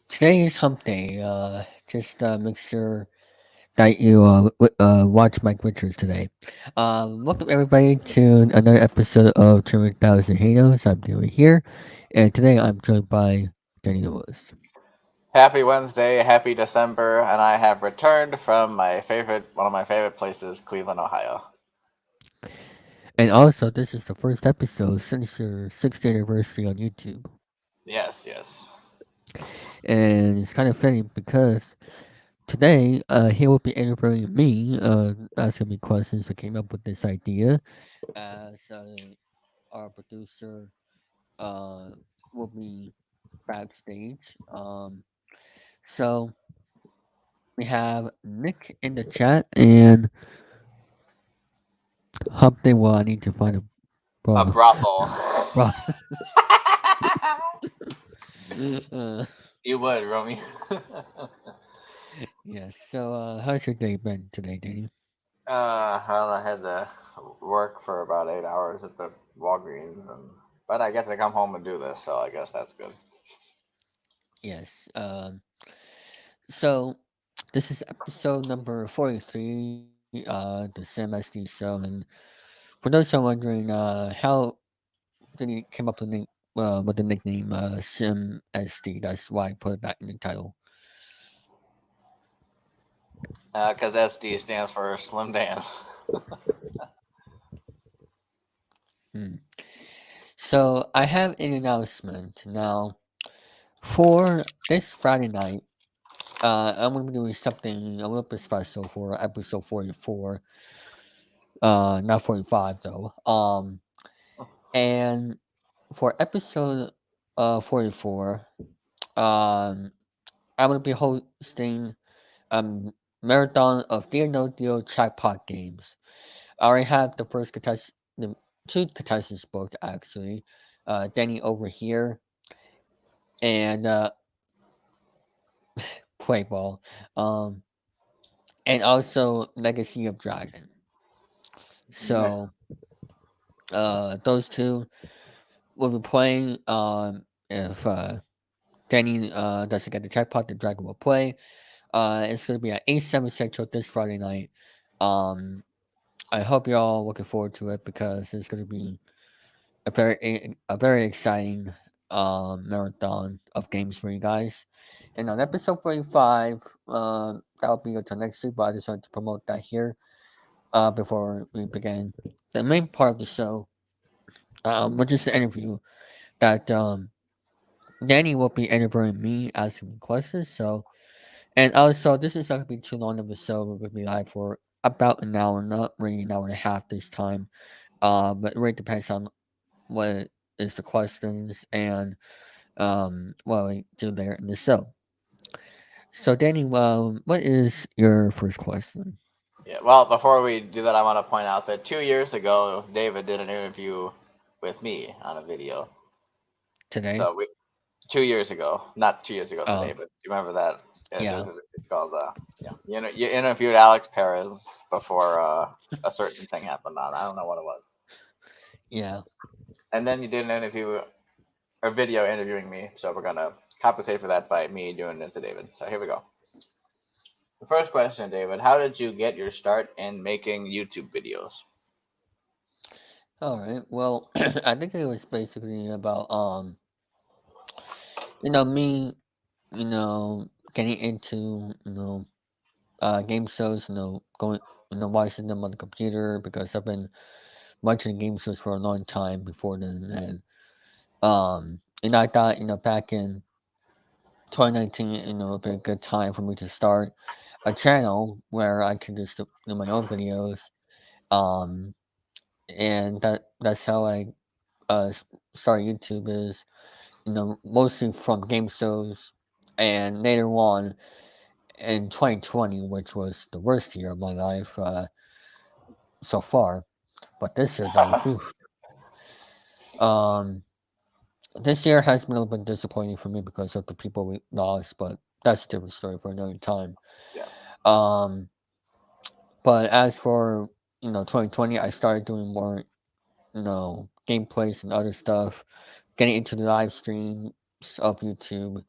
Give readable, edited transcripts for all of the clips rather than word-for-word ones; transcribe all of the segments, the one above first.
Today is hump day. Just make sure that you watch Mike Richards today. Welcome everybody to another episode of Chilling3000 Halos. I'm David here, and today I'm joined by Danny Lewis. Happy Wednesday, happy December, and I have returned from one of my favorite places, Cleveland, Ohio. And also, this is the first episode since your 6th anniversary on YouTube. Yes, yes. And it's kind of funny because today he will be interviewing me, asking me questions that came up with this idea as our producer uh, will be backstage. So we have Nick in the chat and Humpty. Well, I need to find a A bra. brothel. bra. uh, You would, Romy. yeah. So, how's your day been today, Danny? Well, I had to work for about 8 hours at the Walgreens, but I guess I come home and do this, so I guess that's good. Yes. So this is episode number 43. The SimSD show, and for those who are wondering, how did he came up with the nickname SimSD? That's why I put that in the title. Because SD stands for Slim Dan. Hmm. So I have an announcement now for this Friday night. I'm gonna be doing something a little bit special for episode 44. Not 45 though. And for episode 44, um, I'm gonna be hosting um marathon of Dear No Deal jackpot games. I already have the two contestants booked actually. Danny over here and Play Ball. Um, and also Legacy of Dragon. So those two will be playing. If Danny doesn't get the jackpot, the Dragon will play. It's gonna be at 8/7 Central this Friday night. Um, I hope you're all looking forward to it because it's gonna be a very exciting marathon of games for you guys. And on episode 45, that'll be until next week, but I just wanted to promote that here before we begin the main part of the show, which is the interview that Danny will be interviewing me, asking me questions. So, and also, this is not going to be too long of a show. We're going to be live for about an hour, not really an hour and a half this time. But it really depends on what is the questions and what we do there in the show. So, Danny, what is your first question Yeah, well, before we do that, I want to point out that 2 years ago, David did an interview with me on a video. today? So 2 years ago, not 2 years ago Oh, today, but do you remember that? Yeah, yeah, it's called yeah. You interviewed Alex Perez before a certain thing happened on. I don't know what it was, yeah. and then you did an interview, a video interviewing me. So we're gonna compensate for that by me doing it to David. So here we go. The first question, David: how did you get your start in making YouTube videos? All right. Well, I think it was basically about me, getting into game shows, going, watching them on the computer because I've been watching game shows for a long time before then, and I thought, back in 2019, it'd be a good time for me to start a channel where I could just do my own videos, um, and that's how I started YouTube is, mostly from game shows, and later on in 2020, which was the worst year of my life so far. But this year, though, whew, um, this year has been a little bit disappointing for me because of the people we lost. But that's a different story for another time. Yeah. Um, but as for 2020, I started doing more gameplays and other stuff getting into the live streams of YouTube.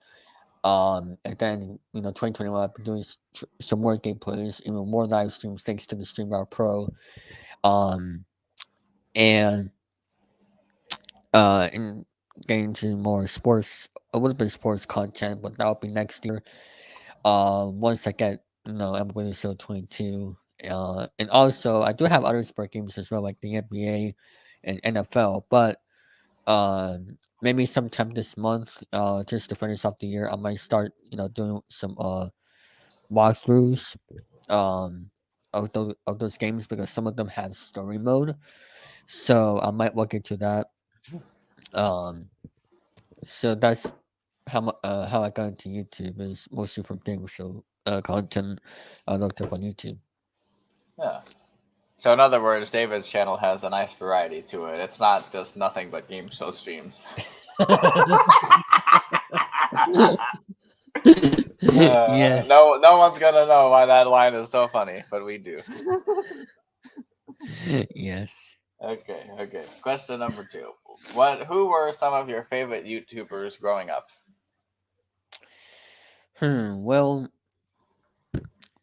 And then 2021, I've been doing some more gameplays, more live streams thanks to the Streamer Pro. Um, and and getting into more sports, a little bit of sports content, but that'll be next year. Once I get MLB Show 22. And also I do have other sport games as well, like the NBA and NFL. But maybe sometime this month, just to finish off the year, I might start doing some walkthroughs um of those games, because some of them have story mode. So I might look into that. Um, so that's how I got into YouTube, is mostly from game show content I looked up on YouTube. Yeah. So in other words, David's channel has a nice variety to it. It's not just nothing but game show streams. Yes. No one's gonna know why that line is so funny, but we do. Yes. Okay. Question number two. Who were some of your favorite YouTubers growing up? Well,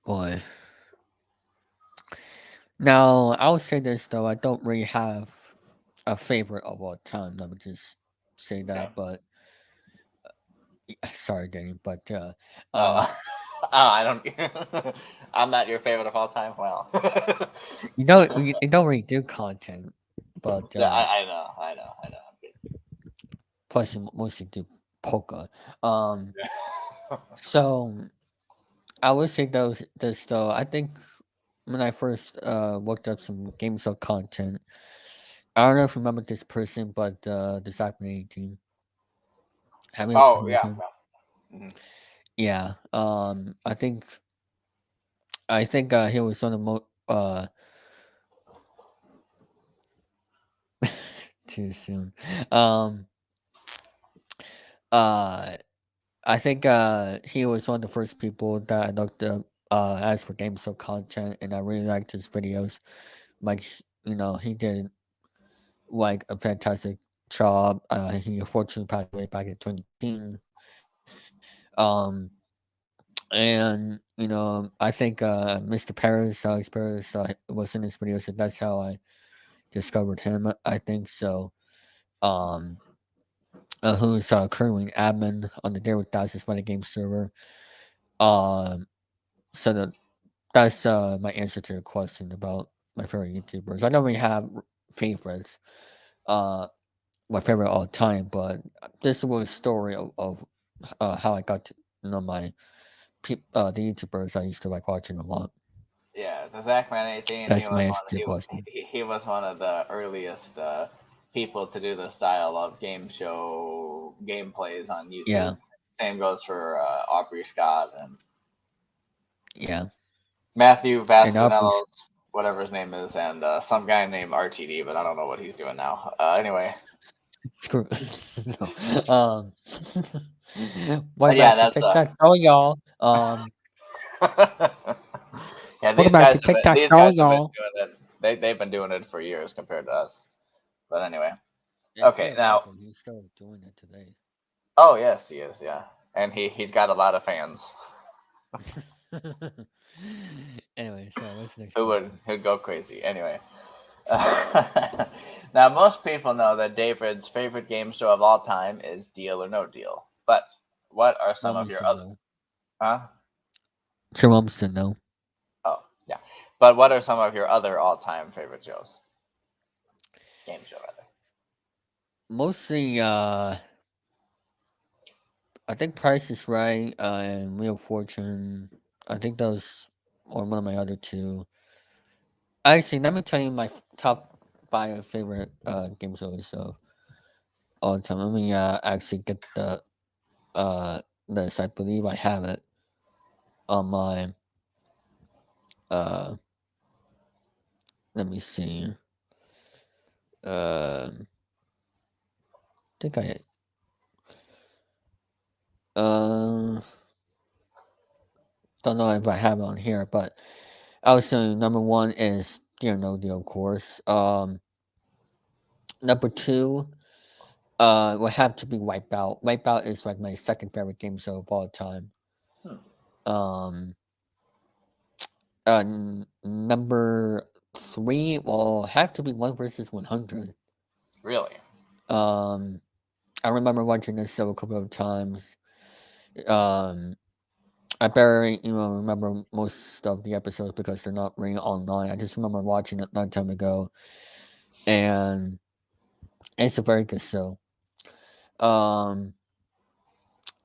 boy. Now, I'll say this though, I don't really have a favorite of all time. Let me just say Okay. that. But sorry, Danny, but Oh, uh, I don't. I'm not your favorite of all time. Well, you don't really do content, but yeah, I know. I'm plus you mostly do polka. Um, good. so I would say this though. I think when I first looked up some game show content, I don't know if you remember this person, but the Zachary team. Have you Oh heard of yeah. him? Mhm. Yeah. I think he was one of the most too soon. Um uh I think he was one of the first people that I looked up as for game show content, and I really liked his videos. Like he did like a fantastic job. He unfortunately passed away back in 2018. Um and I think Mr. Paris, Alex Paris, was in his videos, and that's how I discovered him. I think so. Um who's currently admin on the Daily Thousands Funny Game server. Um, so that's my answer to your question about my favorite YouTubers. I don't really have favorites, uh, my favorite all time, but this was a story of how I got to know the YouTubers I used to like watching a lot. Yeah, the Zachman 18. He That's my was answer one. to your question. He was one of the earliest people to do the style of game show gameplays on YouTube. Yeah, Same goes for Aubrey Scott and yeah, Matthew and Aubrey's Vasconellos, whatever his name is, and some guy named RTD, but I don't know what he's doing now. Anyway, screw. No. Welcome yeah, back to that's TikTok. Oh, y'all. yeah. Welcome back to TikTok. These Oh, guys have been y'all. doing it. They've been doing it for years compared to us. But anyway, It's okay. been a while, Now, but he's still doing it today. oh yes, he is. Yeah, and he's got a lot of fans Anyway, so what's the next who would question? who'd go crazy. Anyway, now most people know that David's favorite game show of all time is Deal or No Deal. But what are some of your Robinson, other? no. Huh? Robinson, no. Oh, yeah. But what are some of your other all-time favorite shows? Game show, rather. Mostly, I think Price is Right and Wheel of Fortune. I think those are one of my other two. Actually, let me tell you my top five favorite game shows of all time. Let me actually get the list. I believe I have it on my uh. Let me see. I think I uh don't know if I have it on here, but I would say number one is Dear No Deal, of course. Number two, would have to be Wipeout. Wipeout is like my second favorite game show of all time. Hmm. Um, Number three will have to be One versus 100. Really? Um, I remember watching this show a couple of times. Um, I barely, remember most of the episodes because they're not really online. I just remember watching it a long time ago, and it's a very good show. Um,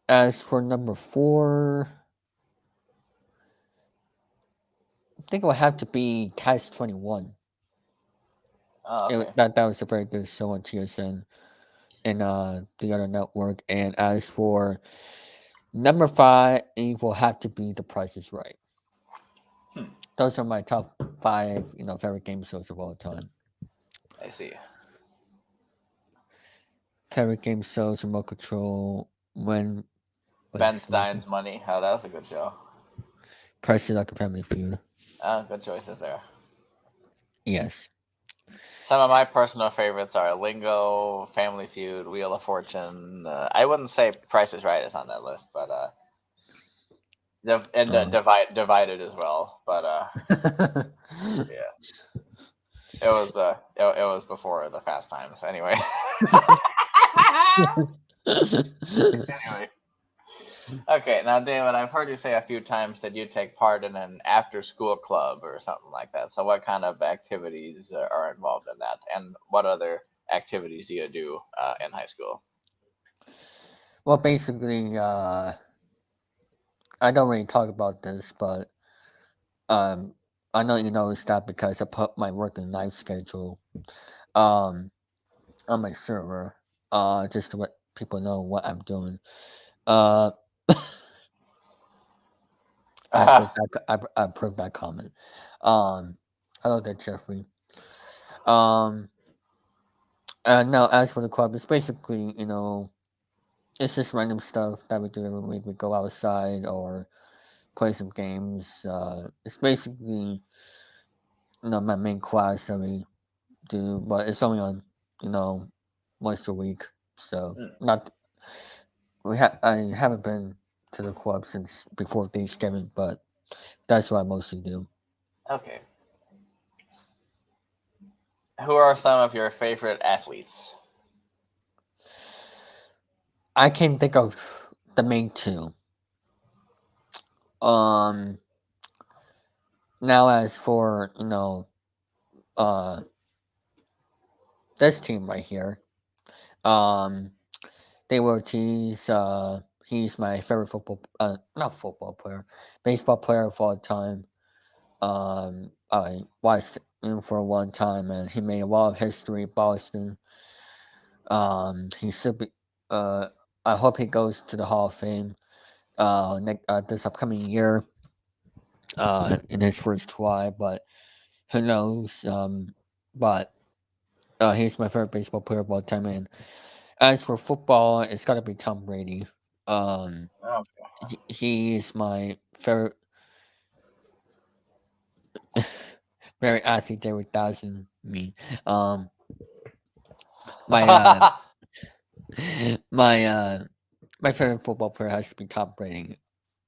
as for number four, I think it would have to be Catch 21. Oh, okay. That was a very good show on TSN and the other network. And as for number five, it will have to be The Price is Right. Hmm. Those are my top five, favorite game shows of all time. I see. Favorite game shows, Remote Control, when Ben was Stein's Money. Oh, that was a good show. Price is Like a Family Feud. Good choices there. Yes. Some of my personal favorites are Lingo, Family Feud, Wheel of Fortune. I wouldn't say Price is Right is on that list, but Uh, Divided as well. But yeah, it was before the Fast Times. Anyway, anyway. Okay, now David, I've heard you say a few times that you take part in an after-school club or something like that. So, what kind of activities are involved in that, and what other activities do you do in high school? well, basically, I don't really talk about this, but um, I know you noticed that because I put my work and life schedule um, on my server, just to let people know what I'm doing. Uh, I approved that. I approved that comment. Um, Hello there, Jeffrey. Um, and now as for the club, it's basically it's just random stuff that we do every week. We go outside or play some games. It's basically my main class that we do, but it's only on you know once a week. So Hmm, not I haven't been to the club since before Thanksgiving, but that's what I mostly do. okay. Who are some of your favorite athletes? I can think of the main two. Um, Now as for uh this team right here, um, Ortiz, he's my favorite not football player, baseball player of all time. I watched him for a long time, and he made a lot of history at Boston. He should be. Uh, I hope he goes to the Hall of Fame. This upcoming year. In his first try, but who knows? But he's my favorite baseball player of all time. And as for football, it's got to be Tom Brady. Um, Okay. he is my favorite, very athlete there with thousand me. Um, my my my favorite football player has to be Tom Brady.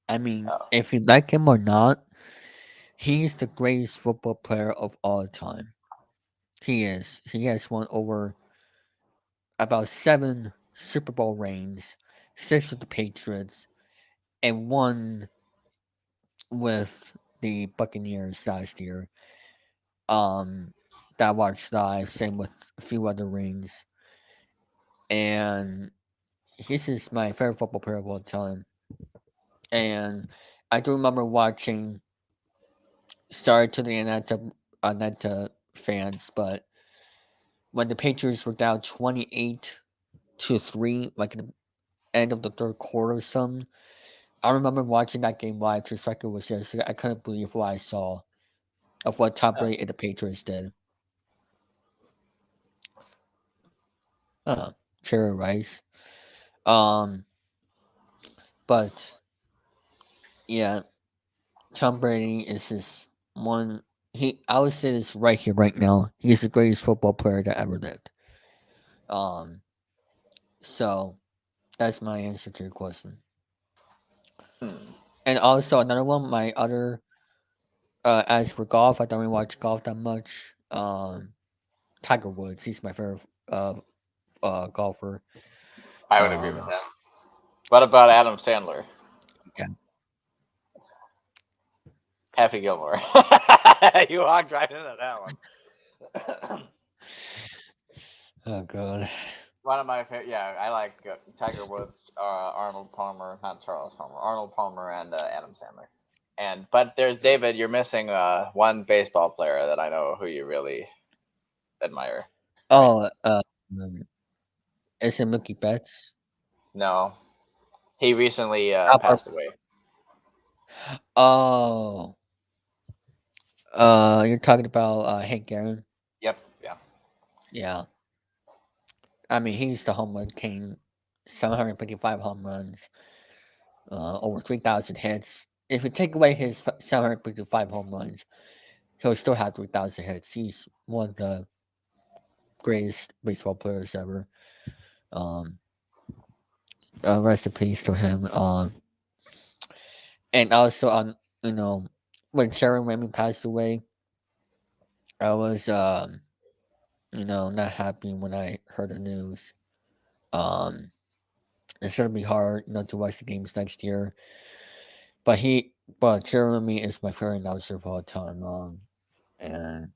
I mean, Oh, if you like him or not, he's the greatest football player of all time. He is. He has won over about seven Super Bowl rings, six with the Patriots, and one with the Buccaneers last year. Um, that I watched live. Same with a few other rings, and he's just my favorite football player of all time. And I do remember watching. Sorry to the Atlanta fans, but when the Patriots were down 28-3, like at the end of the third quarter or something, I remember watching that game live just like it was yesterday. I couldn't believe what I saw of what Tom oh. Brady and the Patriots did. Uh, Cherry Rice. Um, but yeah, Tom Brady is just one. I would say this right here, right now. He's the greatest football player that ever lived. Um, So that's my answer to your question. Hmm. And also another one, my other as for golf, I don't really watch golf that much. Tiger Woods, he's my favorite golfer. I would agree with Um, that. What about Adam Sandler? yeah. Happy Gilmore. You walked right into that one. Oh god. One of my favorite, yeah, I like Tiger Woods, Arnold Palmer, not Charles Palmer, Arnold Palmer, and Adam Sandler. And but there's David, you're missing one baseball player that I know who you really admire, right? Oh, um, it's in Mookie Betts. No, he recently Albert. passed away. Oh, you're talking about Hank Aaron. Yep, yeah. Yeah, I mean he's the home run king. 755 home runs, over 3,000 hits. If you take away his 755 home runs, he'll still have 3,000 hits. He's one of the greatest baseball players ever. Um, rest in peace to him. And also you know, when Sharon Raymond passed away, I was not happy when I heard the news. Um, it's gonna be hard, to watch the games next year. But Jeremy is my favorite announcer of all time. And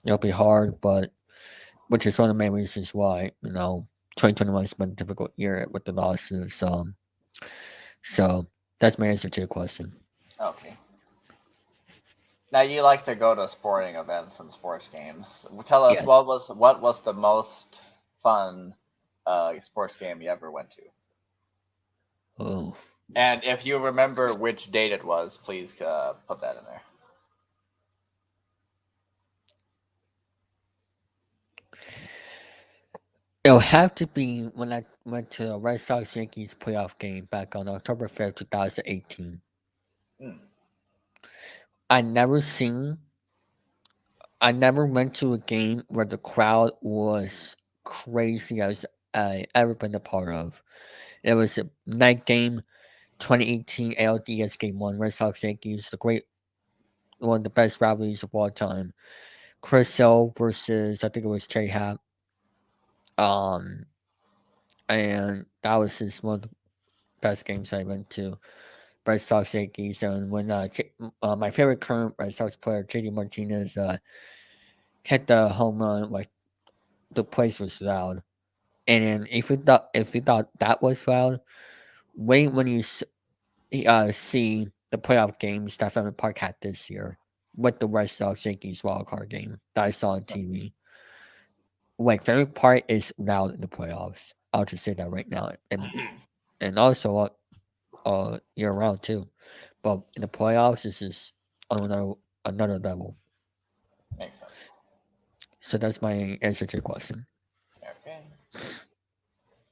it'll be hard, but which is one of the main reasons why 2021 has been a difficult year with the lawsuits. So that's my answer to your question. Okay. Now you like to go to sporting events and sports games. Tell us Yeah. what was the most fun sports game you ever went to? Oh. And if you remember which date it was, please put that in there. It'll have to be when I went to a Red Sox Yankees playoff game back on October 5th, 2018. Hmm. I never seen I never went to a game where the crowd was crazy as I ever been a part of. It was a night game, 2018 ALDS Game 1, Red Sox Yankees, one of the best rivalries of all time. Chris Sale versus, I think it was Trey Happ. Um, and that was just one of the best games I went to. Red Sox Yankees. And when my favorite current Red Sox player, JD Martinez, hit the home run, like the place was loud. And then if you thought that was loud, wait when you see the playoff games that Fenway Park had this year with the Red Sox Yankees wild card game that I saw on TV. Like Fenway Park is loud in the playoffs. I'll just say that right now, and also year round too. But in the playoffs, this is on another level. Makes sense. So that's my answer to your question. Okay.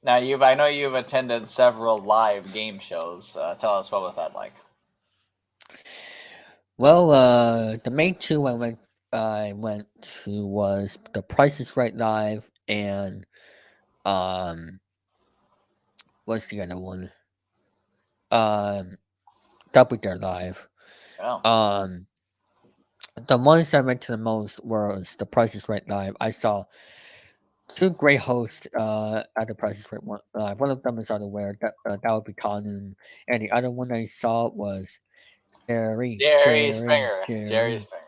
Now I know you've attended several live game shows. Tell us what was that like? Well, the main two I went to was The Price is Right live and um what's the other one? Um Double Dare live. Oh, Um the ones I went to the most was The Price is Right live. I saw two great hosts at The Price is Right one. One of them is unaware that would be Conan, and the other one I saw was Jerry, Jerry Jerry, Springer. Jerry Jerry. Springer.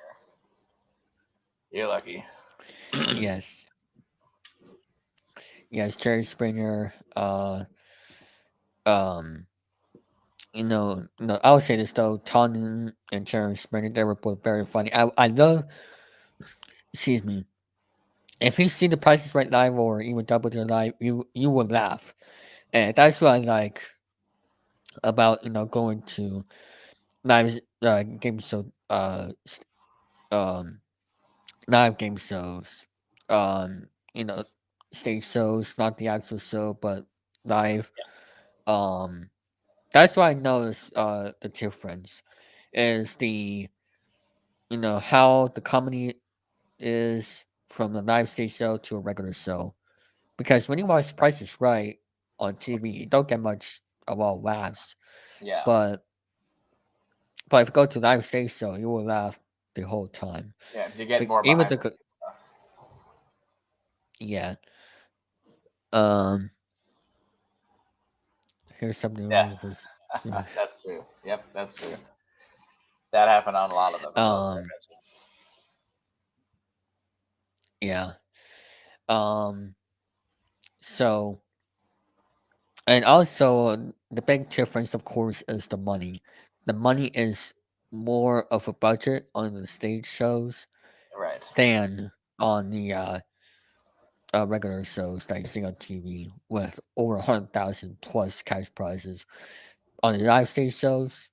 You're lucky. Yes, yes, Jerry Springer. Um, I would say this though, Tannen and Jerry Springer, they were both very funny. I love, excuse me, if you see the prices right live or even double their live, you will laugh, and that's what I like about going to live game show um live game shows, um you know stage shows, not the actual show, but live. Um, that's what I noticed. The difference is how the comedy is from a live stage show to a regular show. because when you watch Price is Right on TV, you don't get much of all laughs. Yeah, But but if you go to live stage show, you will laugh the whole time. yeah. You get But more even behind the the scenes stuff. yeah, um, here's Yeah, something was that's true. Yep, that's true. That happened on a lot of them as well. So um yeah um so and also the big difference, of course, is the money. The money is more of a budget on the stage shows right. than on the regular shows that you see on TV with over 100,000 plus cash prizes. On the live stage shows,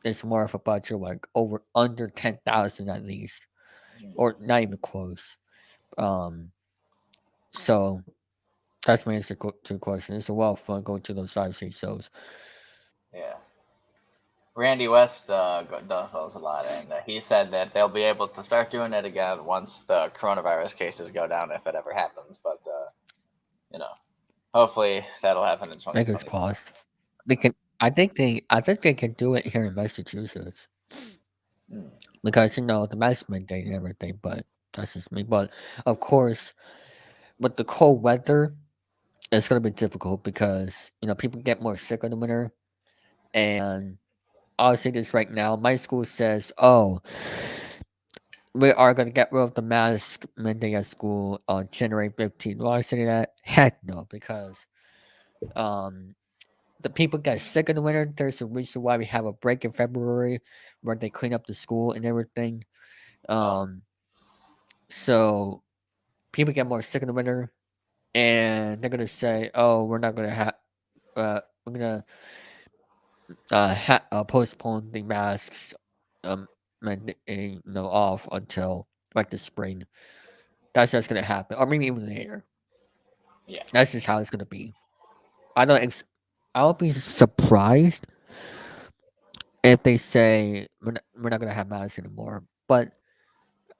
it's more of a budget like over under 10,000 at least, Mm, or not even close. Um, so that's my answer to the question. It's a lot of fun going to those live stage shows. yeah. Randy West does those a lot, and he said that they'll be able to start doing it again once the coronavirus cases go down, if it ever happens. But you know, hopefully that'll happen in Fingers 2025. crossed. They can. I think they can do it here in Massachusetts Mm. because the mask mandate and everything. But that's just me. But of course, with the cold weather, it's gonna be difficult because people get more sick in the winter. And I'll say this right now: my school says, "Oh, we are gonna get rid of the mask mandate at school on January 15th." Why I say that? Heck no, because um the people get sick in the winter. There's a reason why we have a break in February where they clean up the school and everything. Oh, Um, so people get more sick in the winter, and they're gonna say, "Oh, we're not gonna have. We're gonna postpone the masks, off until like the spring." That's just gonna happen, or maybe even later. yeah, That's just how it's gonna be. I don't. I'll be surprised if they say we're not gonna have masks anymore. But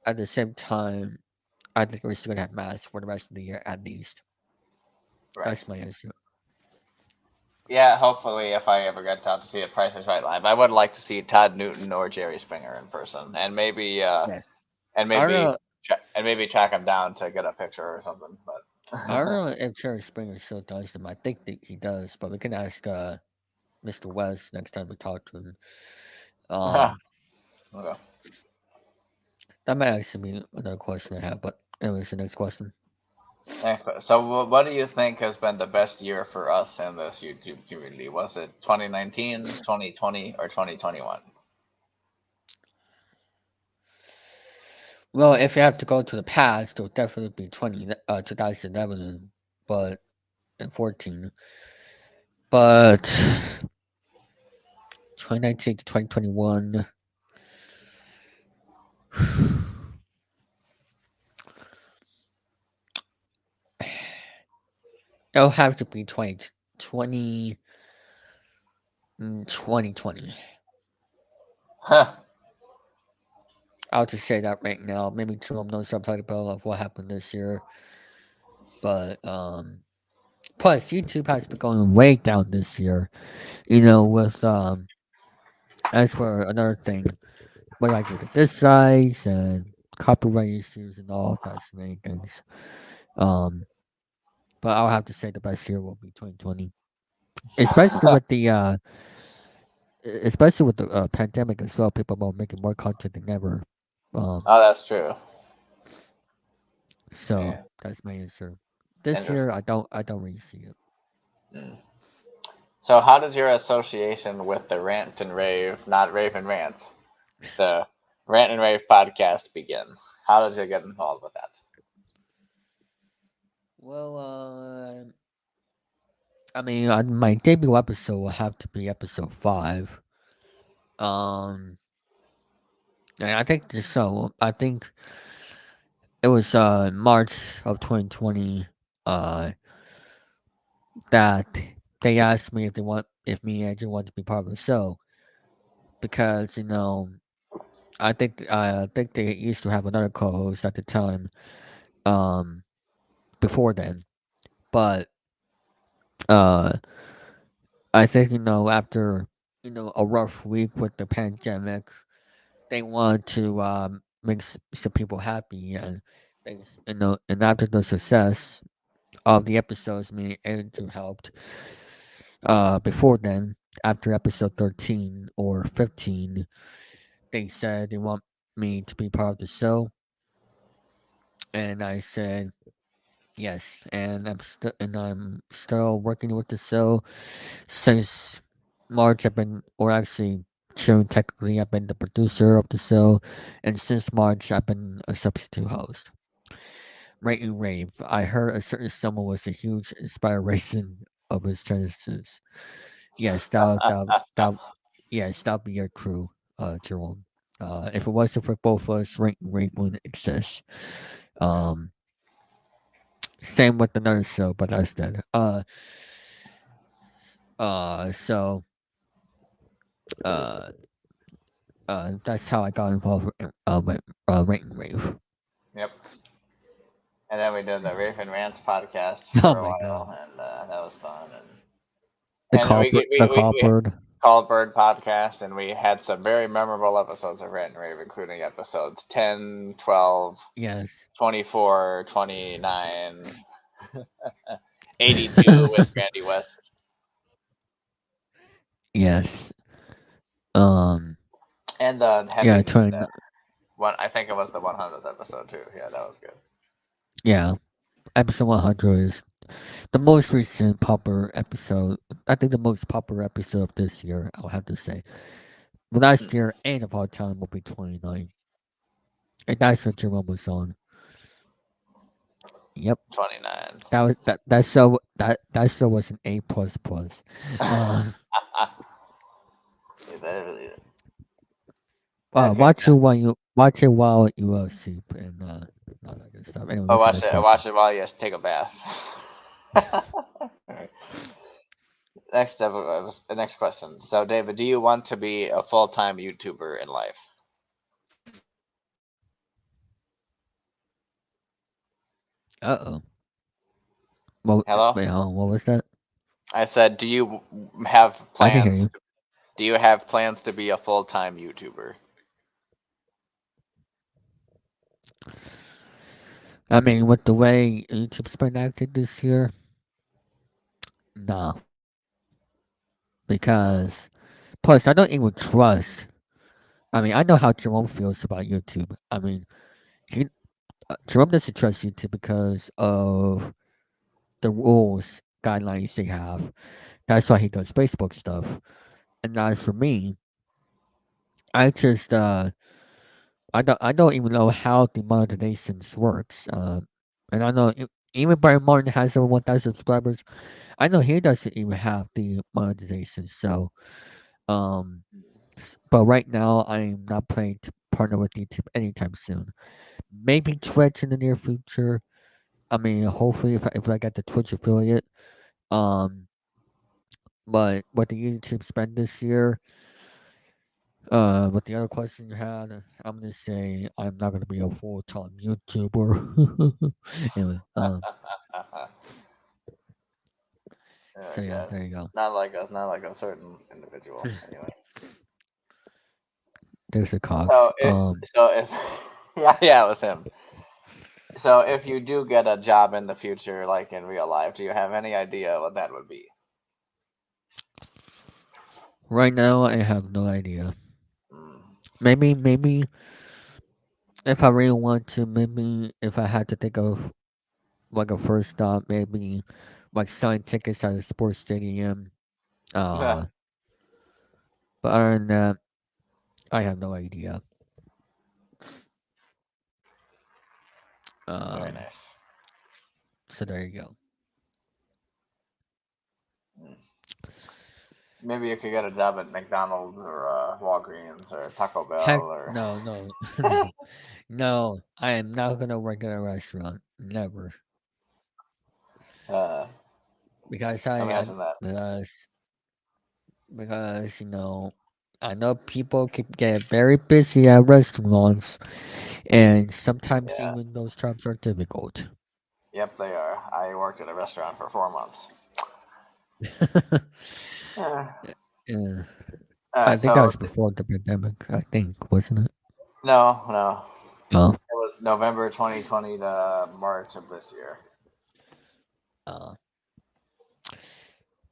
at the same time, I think we're still gonna have masks for the rest of the year at least. right. That's my answer. Yeah, hopefully, if I ever get out to see a Price is Right live, I would like to see Todd Newton or Jerry Springer in person, and maybe Yes. and I don't maybe know. and maybe track him down to get a picture or something. I don't But know if Cherry Springer still does them. I think that he does, but we can ask Mr. West next time we talk to him. Um, okay. that might actually be another question I have. But anyways, the next question. So, what do you think has been the best year for us in this YouTube community? Was it 2019, 2020, or 2021? Well, if you have to go to the past, it'll definitely be 2011, but and 14. But 2019 to 2021, it'll have to be 2020. Huh. I'll just say that right now. Maybe Jerome knows subtitle of what happened this year, but plus YouTube has been going way down this year. With as for another thing, what do I do? The dislikes and copyright issues and all types of many things. Um, but I'll have to say the best year will be 2020, especially Oh, with the pandemic as well. People are making more content than ever. Um, that's true. so Yeah, that's my answer. This year, interesting. I don't really see it. Mm. So, how did your association with the Rant and Rave, not Rave and Rants, the Rant and Rave podcast begin? How did you get involved with that? Well, I mean, my debut episode will have to be episode 5. Um, and I think so. I think it was March of 2020. Uh, that they asked me if me and Andrew want to be part of the show because I think they used to have another co-host at the time. Um, before then, but uh, I think after a rough week with the pandemic, they want to make some people happy, and and after the success of the episodes, me and Andrew helped. Before then, after episode 13 or 15, they said they want me to be part of the show, and I said yes, and I'm still working with the show since March. I've been, or actually, June technically, I've been the producer of the show, and since March, I've been a substitute host. Rate and Rave. I heard a certain someone was a huge inspiration of his genesis. Yes, yes, that'll be your crew, Jerome. If it wasn't for both of us, Rate and Rave wouldn't exist. Yeah. Um, Same with another show, but that's dead. So, uh, that's how I got involved with Rate and Rave. Yep. And then we did the Rafe and Rants podcast Oh for a my god, while, and that was fun. And the we call bird. called Bird podcast, and we had some very memorable episodes of Rant and Rave, including episodes 10, 12, Yes. 24, 29, 82 with Randy West, Yes. Um. and the heavy Yeah. meat Trying. one. I think it was the 100th episode too. Yeah, that was good. Yeah. Episode 100 is the most recent popular episode. I think the most popular episode of this year. I'll have to say. Last year and of all time will be 29, and that's what Jerome was on. Yep. 29. That show was an A plus plus. Uh, That Watch it kicked. while you sleep and all that good stuff. Anyway, Oh, what's the next question? watch it while you take a bath. Alright. Next question. So, David, do you want to be a full time YouTuber in life? Uh oh. Well, Hello. wait, hold on. What was that? I said, do you have I can hear plans? you. Do you have plans to be a full time YouTuber? I mean, with the way YouTube's been acted this year, no. Uh, Because plus, I don't even trust. I mean, I know how Jerome feels about YouTube. I mean, he Jerome doesn't trust YouTube because of the rules guidelines they have. That's why he does Facebook stuff. And as for me, I just I don't even know how the monetizations works. And I know even Brian Martin has over 1,000 subscribers. I know he doesn't even have the monetization. So um, but right now I'm not planning to partner with YouTube anytime soon. Maybe Twitch in the near future. I mean, hopefully if I get the Twitch affiliate. Um, but what the YouTube spend this year, but the other question you had, I'm gonna say I'm not gonna be a full time YouTuber. Anyway, so yeah, okay. there you go. Not like a certain individual. Anyway. There's the Cox. So if yeah, it was him. So if you do get a job in the future, like in real life, do you have any idea what that would be? Right now, I have no idea. Mm. Maybe if I really want to, maybe if I had to think of like a first stop, maybe like selling tickets at a sports stadium. Uh, but other than that, I have no idea. Very Um, nice. so there you go. Mm. Maybe you could get a job at McDonald's or Walgreens or Taco Bell Heck, or. no, no, no. I am not gonna work at a restaurant. Never, uh, because imagine that. because I know people can get very busy at restaurants, and sometimes Yeah. even those jobs are difficult. Yep, they are. I worked at a restaurant for 4 months. Uh, Yeah. I Alright, think that so was before the pandemic. I think, wasn't it? no, no. Oh. It was November 2020 to March of this year. Uh,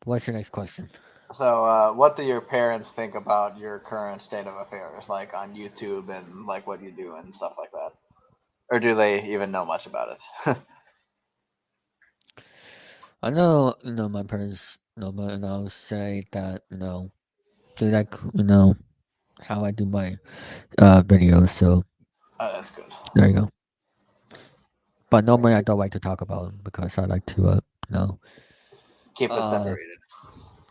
what's your next question? So, what do your parents think about your current state of affairs, like on YouTube and like what you do and stuff like that? Or do they even know much about it? I know, my parents, but I'll say that, they like, how I do my videos. So Oh, that's good. there you go. But Very normally I good. don't like to talk about them because I like to, Keep it uh, separated.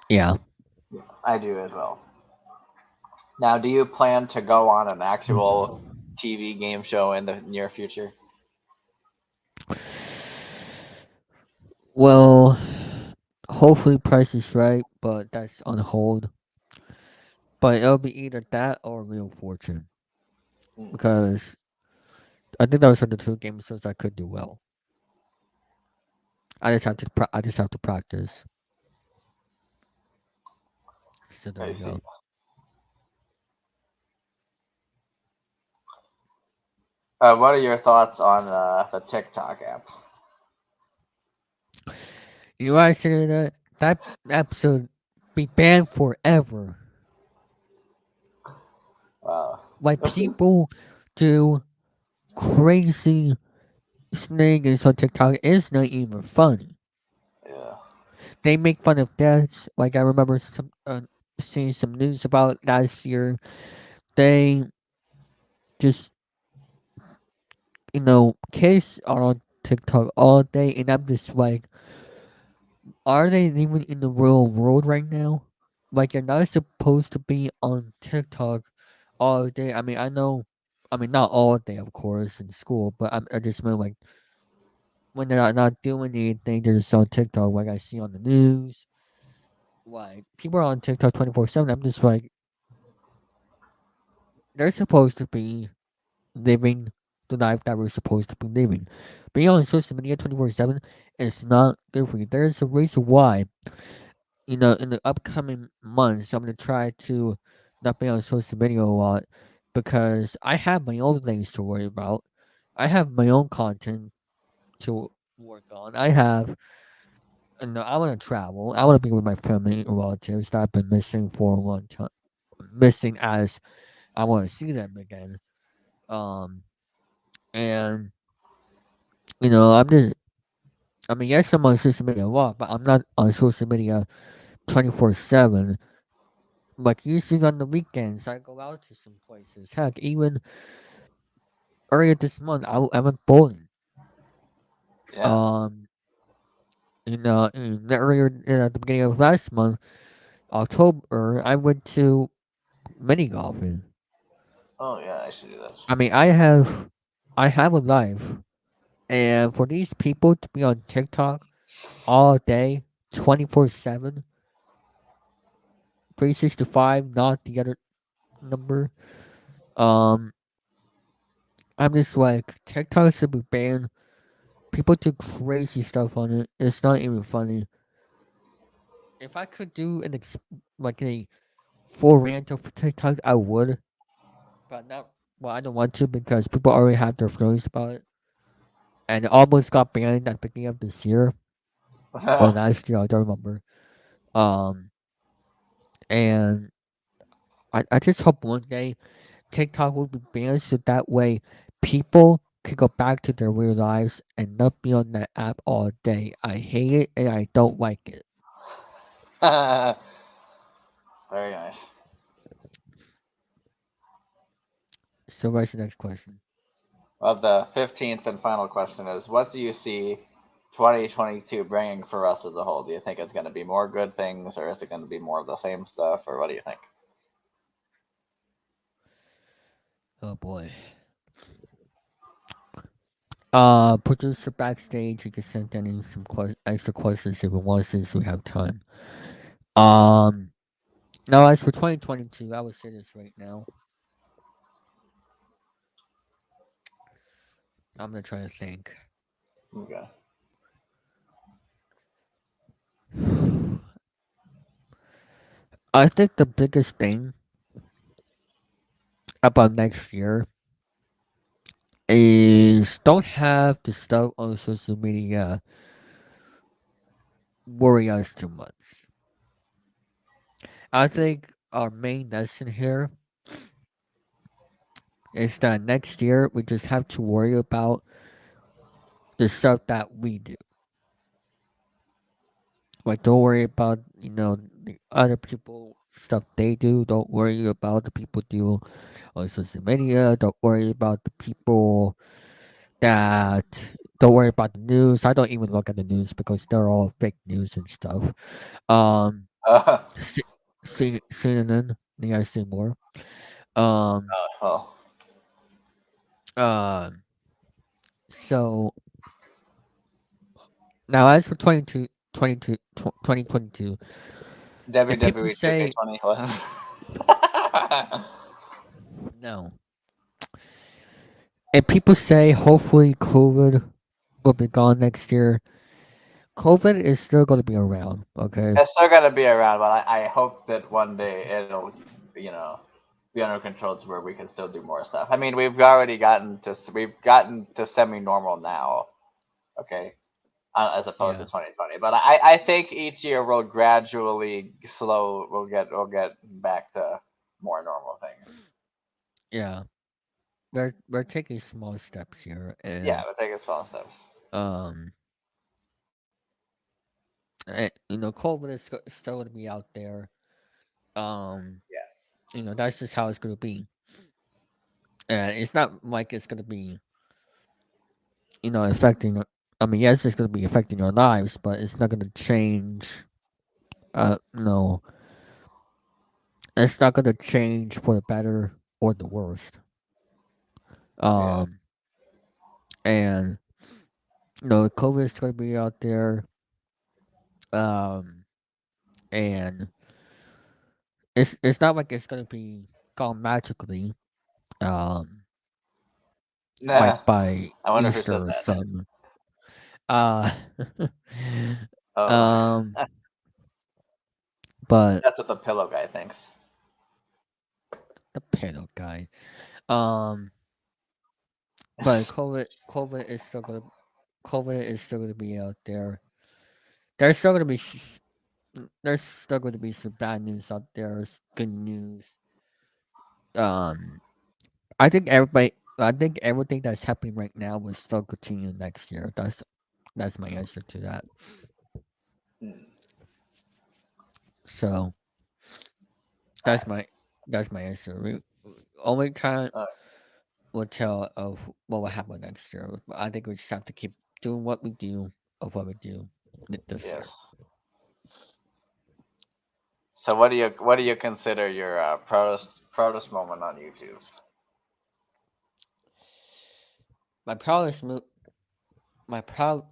yeah. I do as well. Now, do you plan to go on an actual TV game show in the near future? Well, hopefully Price is Right, but that's on hold. But it'll be either that or Real Fortune Mm, because I think those are the two game shows I could do well. I just have to practice. So there I you see. go. What are your thoughts on the TikTok app? You know what I said to that episode be banned forever. Uh, Why this is people do crazy shenanigans on TikTok is not even funny. yeah. They make fun of deaths. Like I remember seeing some news about last year. They just kids are on TikTok all day, and I'm just like, are they even in the real world right now? Like you're not supposed to be on TikTok all day. I mean, I know. I mean, not all day, of course, in school, but I just mean like when they're not doing anything, they're just on TikTok, like I see on the news. Like people are on TikTok 24/7. I'm just like, they're supposed to be living the life that we're supposed to be living. Being on social media 24/7 is not good for you. There's a reason why, in the upcoming months, I'm gonna try to not be on social media a lot because I have my own things to worry about. I have my own content to work on. I want to travel. I want to be with my family and relatives that I've been missing for a long time. Missing as I want to see them again. Um, and I'm just. I mean, yes, I'm on social media a lot, but I'm not on social media 24/7. Like usually on the weekends, I go out to some places. Heck, even earlier this month, I went bowling. Yeah. Um, earlier at the beginning of last month, October, I went to mini golfing. Oh yeah, I should do that. I mean, I have a life, and for these people to be on TikTok all day, 24/7, 365, not the other number. Um, I'm just like TikTok should be banned. People do crazy stuff on it. It's not even funny. If I could do like a full rant of TikTok, I would, but not. Well, I don't want to because people already have their feelings about it, and it almost got banned at the beginning of this year or last year. I don't remember. Um, and I just hope one day TikTok will be banned so that way people can go back to their real lives and not be on that app all day. I hate it and I don't like it. Very nice. So what's the next question? Well, the 15th and final question is: what do you see 2022 bringing for us as a whole? Do you think it's going to be more good things, or is it going to be more of the same stuff, or what do you think? Oh boy. Producer backstage, you can send in some extra questions if you want since we have time. Um, Now as for 2022, I would say this right now. I'm gonna try to think. Okay. I think the biggest thing about next year is don't have the stuff on social media worry us too much. I think our main lesson here is that next year we just have to worry about the stuff that we do. Like, don't worry about, the other people stuff they do. Don't worry about the people do on social media. Don't worry about the people that don't worry about the news. I don't even look at the news because they're all fake news and stuff. Um, Uh, CNN, you guys see more. Um, oh, um, so now as for 2022, if people WWE say 2K20. no, if people say hopefully COVID will be gone next year, COVID is still going to be around. Okay. It's still gonna be around, but I hope that one day it'll, you know, be under control to where we can still do more stuff. I mean, we've gotten to semi-normal now, okay, as opposed to Yeah. 2020. But I think each year will gradually we'll get back to more normal things. Yeah. We're taking small steps here, Yeah, and we're taking small steps. um, COVID is still going to be out there. Um, Yeah. that's just how it's going to be, and it's not like it's going to be, affecting. I mean, yes, it's going to be affecting our lives, but it's not going to change. No, it's not going to change for the better or the worst. Yeah. Um, and COVID is going to be out there. Um, and it's not like it's going to be gone magically. Um, like Nah. by I wonder who said Easter or that. something. Uh, Oh, um, but that's what the pillow guy thinks. the pedo guy. Um, but COVID is still gonna be out there. There's still gonna be there's still gonna be some bad news out there. Good news. Um, I think everything that's happening right now will still continue next year. That's my answer to that. Hmm. So All that's right. my that's my answer. Only time Uh, will tell of what will happen next year. I think we just have to keep doing what we do of what we do this year. yes. So what do you consider your proudest moment on YouTube? My proudest my proud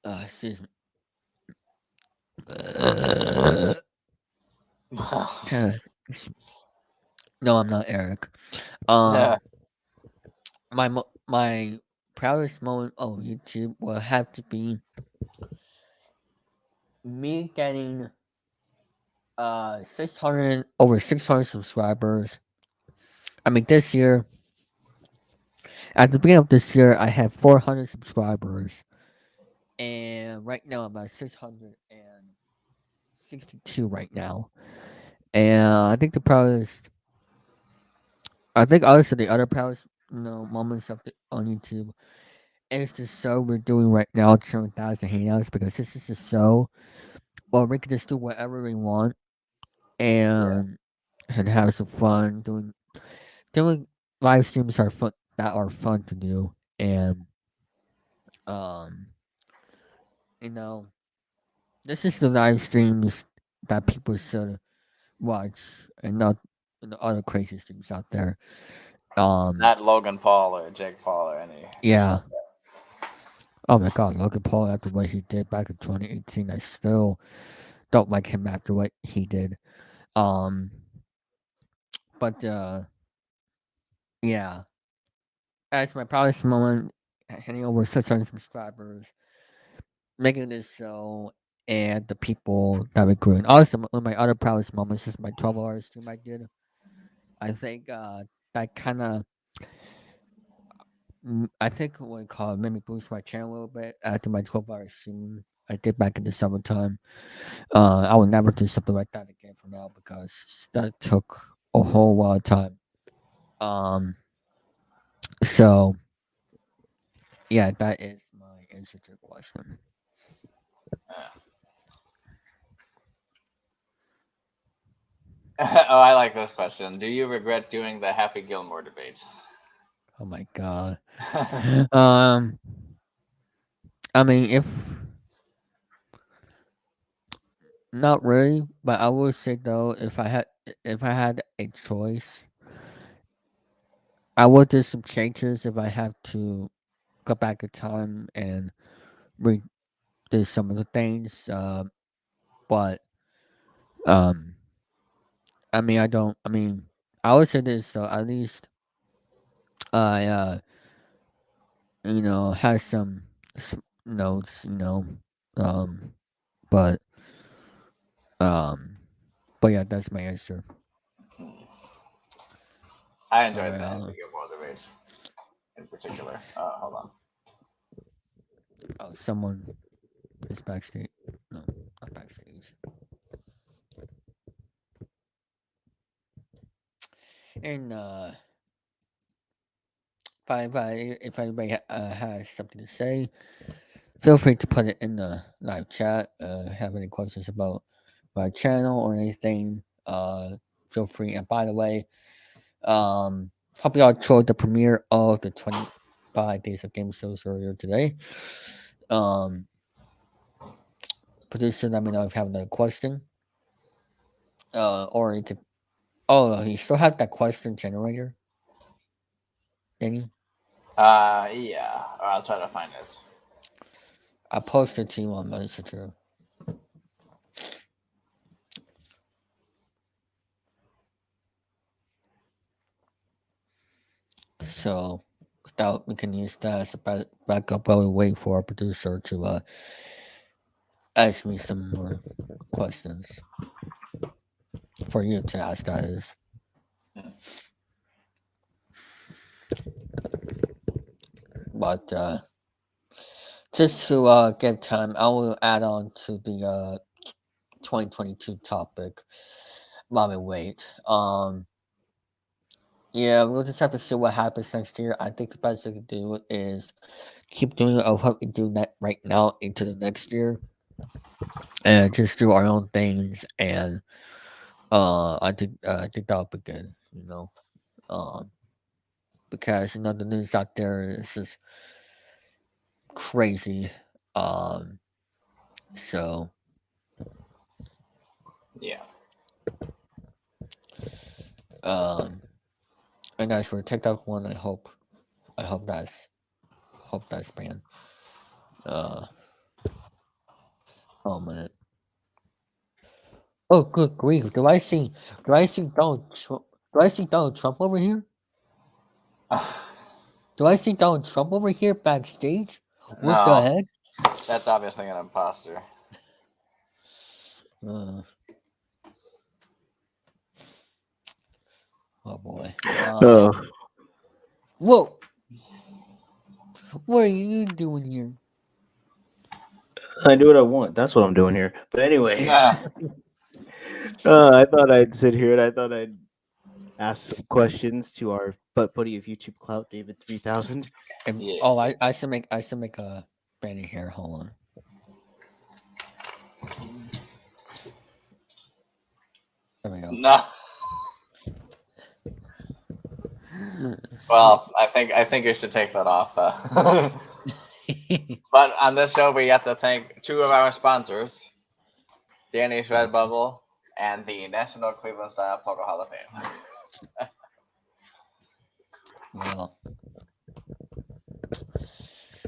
excuse me. Kinda- no, I'm not Eric. Yeah. My proudest moment on YouTube will have to be me getting 600 subscribers. I mean this year at the beginning of this year I had 400 subscribers, and right now I'm at 662 right now. And I think also the other proudest moments on YouTube is the show we're doing right now, Chilling3000 Hangouts, because this is a show where we can just do whatever we want Yeah. and have some fun doing live streams are fun to do, and um you know this is the live streams that people should watch, and not the other crazy streams out there. Not Logan Paul or Jake Paul or any people Yeah. like that. Oh my God, Logan Paul after what he did back in 2018, I still don't like him after what he did. Um, but yeah, as my proudest moment, hitting over 600 subscribers, making this show, and the people that we grew. And also, one of my other proudest moments is my 12-hour stream I did. I think that kind of, I think what we call it, made me boost my channel a little bit after my 12-hour stream I did back in the summertime. I will never do something like that again for now because that took a whole lot of time. Um, so yeah, that is my answer to the question. Oh, I like this question. Do you regret doing the Happy Gilmore debate? Oh my god. Um, I mean, if not really, but I would say though, if I had a choice, I would do some changes if I have to go back in time and redo some of the things. But um, I mean, I don't. I mean, I would say this though. At least I, has some notes. Um, but um, but yeah, that's my answer. I All enjoyed right. the Happy Gilmore debate in particular. Hold on. Oh, someone is backstage. No, not backstage. And if anybody has something to say, feel free to put it in the live chat. Have any questions about my channel or anything? Feel free. And by the way, hope y'all enjoyed the premiere of the 25 Days of Game shows earlier today. Um, Producer, let me know if you have another question. Or you could. Oh, you still have that question generator, Danny? Yeah, I'll try to find it. I posted to you on Messenger. So without we can use that as a backup while we wait for our producer to ask me some more questions for you to ask guys. Hmm. But just to give time, I will add on to the 2022 topic while we wait. Yeah, we'll just have to see what happens next year. I think the best thing to do is keep doing what we do right now into the next year, and just do our own things. And I think that'll be good. Um, because the news out there is just crazy. Um, so Yeah. um, and as for the TikTok one, I hope that's banned. Uh, oh minute. Oh, good grief! Do I see Donald Trump? Do I see Donald Trump over here? Do I see Donald Trump over here backstage? What the No, heck? that's obviously an imposter. Uh, oh boy. Oh, Whoa! What are you doing here? I do what I want. That's what I'm doing here. But anyways, Nah. I thought I'd sit here and I thought I'd ask some questions to our butt buddy of YouTube Clout, David 3000. And, oh, Yes. I should make a banner here. Hold on. There we go. No. Well, I think you should take that off. But on this show, we have to thank two of our sponsors, Danny's Red Gotcha. Bubble and the National Cleveland Style Poker Hall of Fame.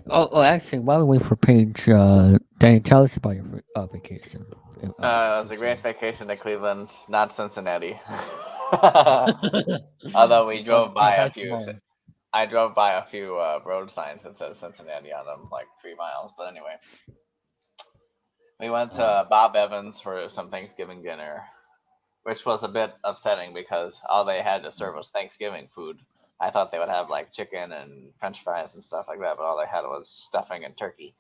Well, actually, while we wait for Paige, Danny, tell us about your vacation. It was a Since great you- vacation to Cleveland, not Cincinnati. Although we drove yeah, by a that's few, mine. I drove by a few road signs that says Cincinnati on them, like 3 miles. But anyway, We went Oh, to Bob Evans for some Thanksgiving dinner, which was a bit upsetting because all they had to serve was Thanksgiving food. I thought they would have like chicken and French fries and stuff like that, but all they had was stuffing and turkey.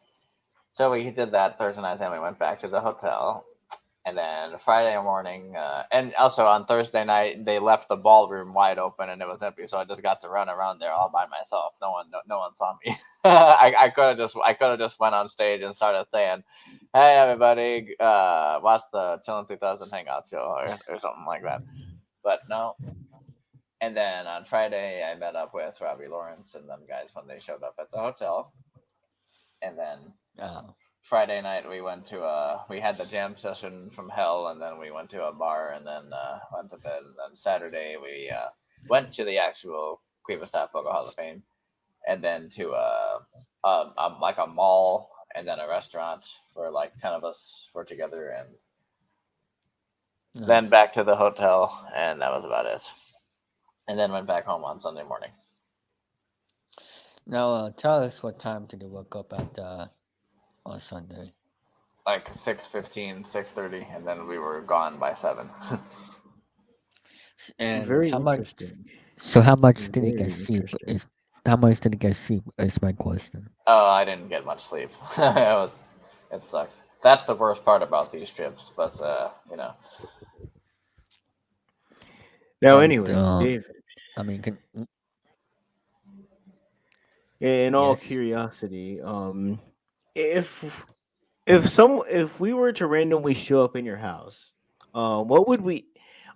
So we did that Thursday night. Then we went back to the hotel, and then Friday morning, and also on Thursday night they left the ballroom wide open and it was empty, so I just got to run around there all by myself. No one saw me. I could have just went on stage and started saying, "Hey everybody, watch the Chilling3000 Hangouts show," or something like that. But no. And then on Friday I met up with Robbie Lawrence and them guys when they showed up at the hotel, and then oh, Friday night we had the jam session from hell, and then we went to a bar, and then went to bed. And then Saturday we went to the actual Cleveland Staff Logo Hall of Fame, and then to like a mall, and then a restaurant where like 10 of us were together, and then nice. back to the hotel, and that was about it. And then went back home on Sunday morning, Now, tell us what time did you wake up at on Sunday? like 6:15, 6:30, and then we were gone by 7. And Very how much? interesting. So how much did you get Very sleep? interesting. Is how much did you get sleep? Is my question. Oh, I didn't get much sleep. It sucked. That's the worst part about these trips, but Now, But anyways, David, I mean, in all yes. curiosity, if if we were to randomly show up in your house, what would we,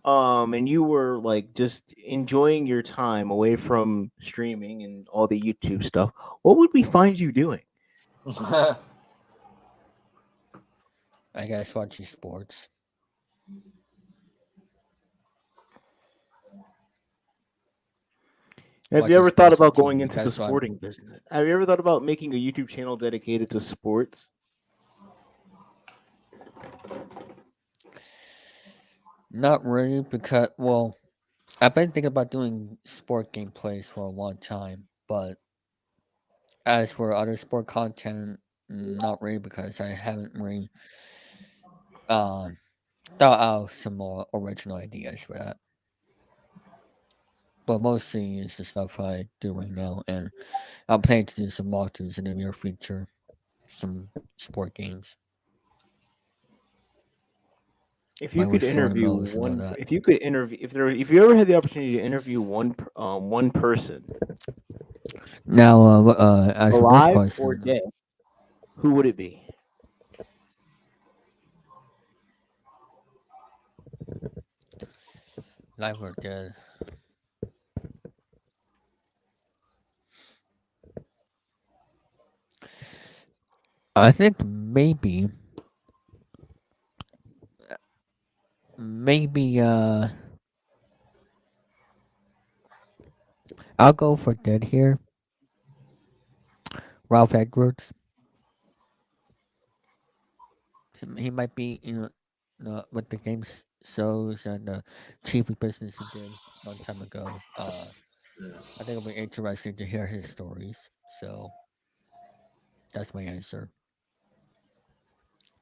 and you were like just enjoying your time away from streaming and all the YouTube stuff, what would we find you doing? I guess watching sports, Have you watching ever thought sports on about going TV. into the That's what. sporting business? Have you ever thought about making a YouTube channel dedicated to sports? Not really, because well, I've been thinking about doing sport gameplays for a long time, but as for other sport content, not really because I haven't really um thought of some more original ideas for that. But mostly it's the stuff I do right now, and I'm planning to do some walkthroughs in the near future, some sport games, If you like could with story interview modes and all one, that. if you could interview, if you ever had the opportunity to interview one person, Now, as for this alive or question, dead, who would it be? live or dead, I think maybe I'll go for dead here. Ralph Edwards. He might be with the games shows and the TV business he did a long time ago. I think it'll be interesting to hear his stories. So that's my answer.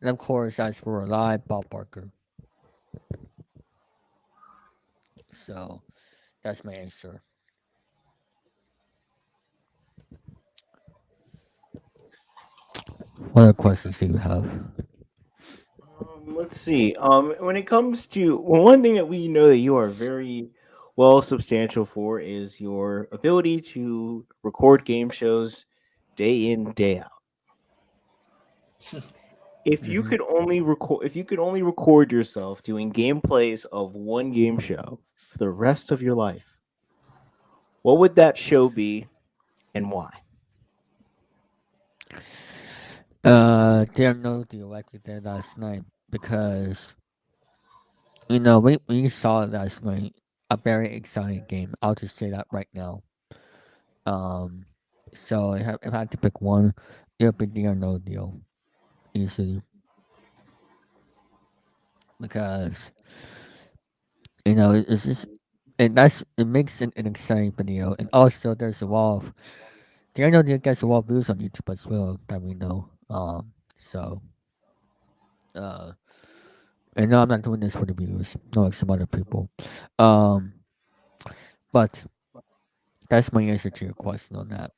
And of course, as for alive, Bob Barker. So that's my answer. What other questions do you have? Let's see. When it comes to well, one thing that we know that you are very well substantial for is your ability to record game shows day in day out. Hmm. If you could only record yourself doing gameplays of one game show for the rest of your life, what would that show be and why? Didn't know the like we did last night because we saw last night a very exciting game. I'll just say that right now. Um, so if I had to pick one, it would be Deal or No Deal easily because it's just it makes it an exciting video, and also there's a wall of Deal or No Deal gets a lot of views on YouTube as well that we know. So Uh, and no, I'm not doing this for the viewers. No, like some other people. Um, but that's my answer to your question on that.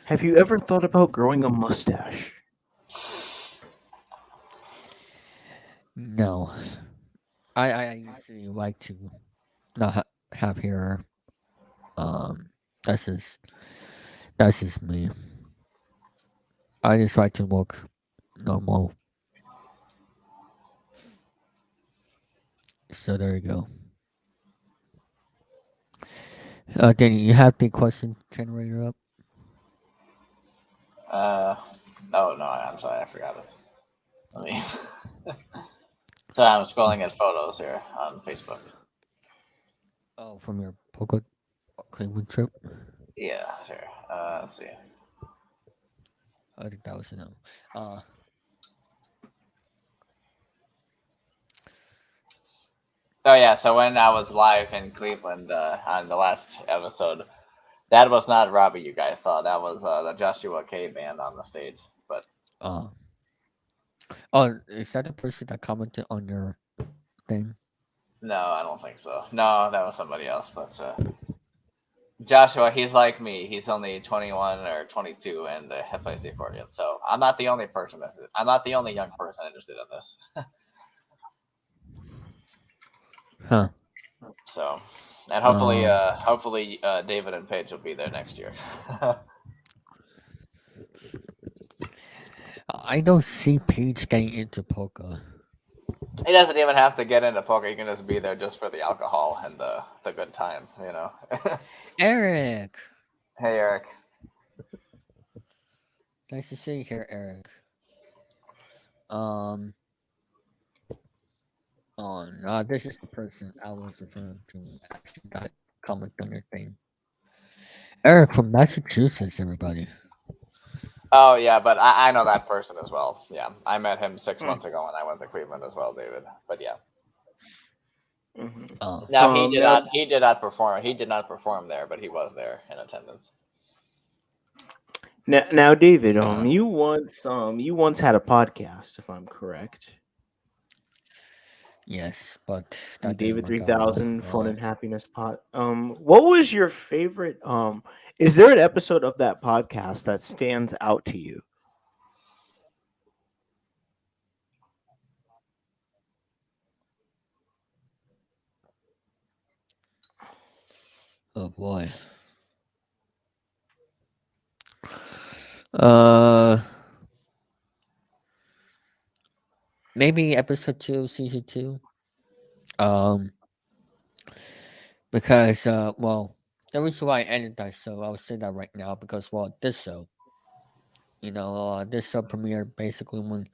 Have you ever thought about growing a mustache? No, I usually like to not have hair. Um, that's just that's just me. I just like to look normal. So there you go. Danny, you have the question generator up. Uh, oh no, I'm sorry, I forgot it. Let me. So I'm scrolling at photos here on Facebook. Oh, from your Poco Cleveland trip. Yeah, sure. Let's see. I think that was a no. Uh, Oh yeah, so when I was live in Cleveland on the last episode, that was not Robbie you guys saw. That was the Joshua K band on the stage. But uh, oh, is that the person that commented on your thing? no, I don't think so. No, that was somebody else. But Joshua, he's like me. He's only 21 or 22 and plays the accordion. So I'm not the only person. I'm not the only young person interested in this. Huh. So, and Um, hopefully, David and Paige will be there next year. I don't see Paige getting into polka. He doesn't even have to get into poker. He can just be there just for the alcohol and the good time, you know. Eric, Hey, Eric. nice to see you here, Eric. Um, on this is the person I was referring to. Actually, got comment on your thing. Eric from Massachusetts, everybody. Oh yeah, but I know that person as well. Yeah, I met him 6 months Mm, ago when I went to Cleveland as well, David. But yeah, mhm. now he did Now, not he did not perform. He did not perform there, but he was there in attendance. now, David, Uh, you once had a podcast, if I'm correct. yes, but The that didn't David work out well. 3000 Fun and Happiness pod. What was your favorite? Is there an episode of that podcast that stands out to you? Oh boy. Uh, maybe episode two, season two. Um, because well, the reason why I ended that show, I'll say that right now because well, this show, this show premiered basically when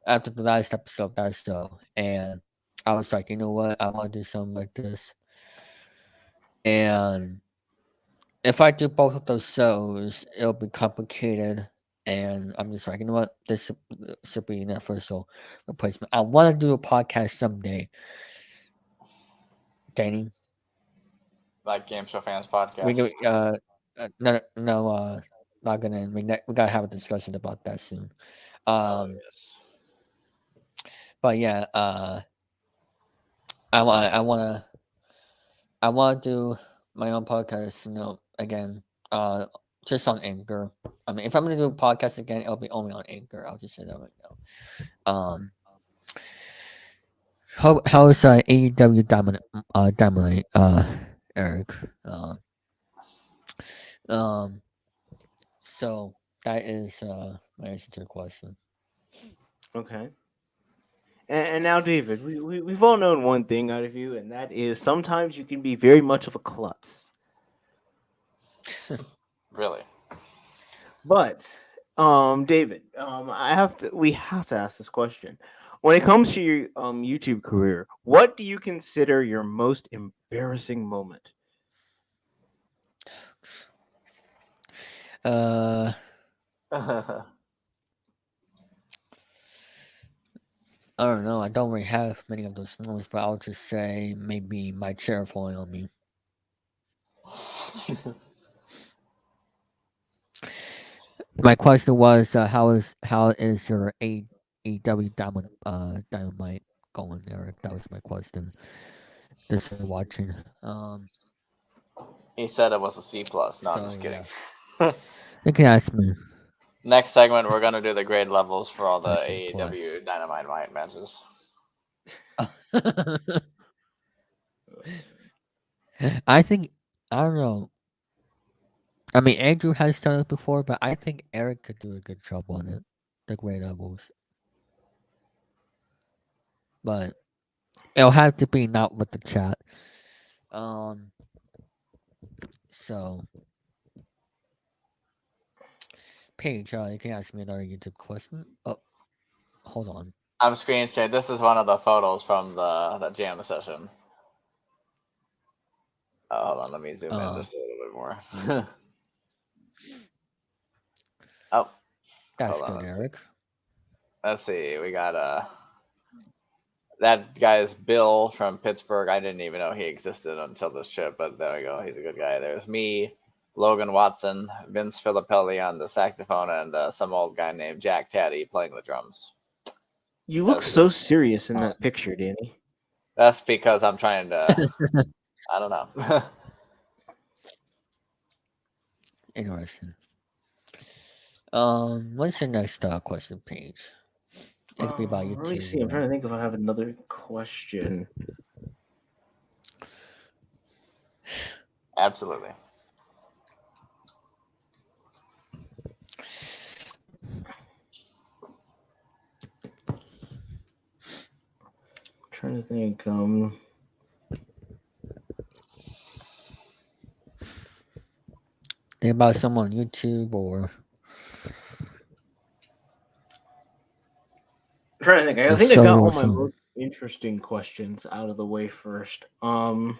after the last episode of that show, and I was like, you know what, I want to do something like this, and if I do both of those shows, it'll be complicated. And I'm just like, you know what? This should be an official replacement. I want to do a podcast someday, Danny. Like Game Show Fans We podcast. do, no, no, not gonna. We gotta have a discussion about that soon. Oh Um, yes. but yeah, I want to do my own podcast. Again, uh, just on Anchor. I mean, if I'm gonna do a podcast again, it'll be only on Anchor. I'll just say that right now. How is AEW dominate Eric? Uh, um, so that is my answer to the question. Okay. And now, David, we've all known one thing out of you, and that is sometimes you can be very much of a klutz. Really. But, David, we have to ask this question. When it comes to your YouTube career, what do you consider your most embarrassing moment? uh, I don't know. I don't really have many of those moments, but I'll just say maybe my chair falling on me. My question was, how is your AEW Dynamite going, Eric? That was my question. This you're watching. Um, He said it was a C plus. No, I'm so just kidding. yeah, you can ask me Next segment, we're gonna do the grade levels for all a the C plus. AEW Dynamite matches. I think I don't know. I mean, Andrew has done it before, but I think Eric could do a good job on it, the grade levels. But it'll have to be not with the chat. Um, so Paige, you can ask me another YouTube question. Oh, hold on. I'm screen sharing. This is one of the photos from the jam session. Hold on, let me zoom in just a little bit more. Oh, That's hold on. good, Eric. Let's see. We got that guy's Bill from Pittsburgh. I didn't even know he existed until this trip, but there we go. He's a good guy. There's me, Logan Watson, Vince Filippelli on the saxophone, and some old guy named Jack Taddy playing the drums. You look That's a good. so serious in that picture, Danny. That's because I'm trying to. I don't know. Interesting. What's your next question, Paige? It could be about Let me YouTube see. I'm or trying to think if I have another question. Absolutely. Trying to think. think about someone on YouTube or Trying to think. I a think I got show all or my something. most interesting questions out of the way first. Alright.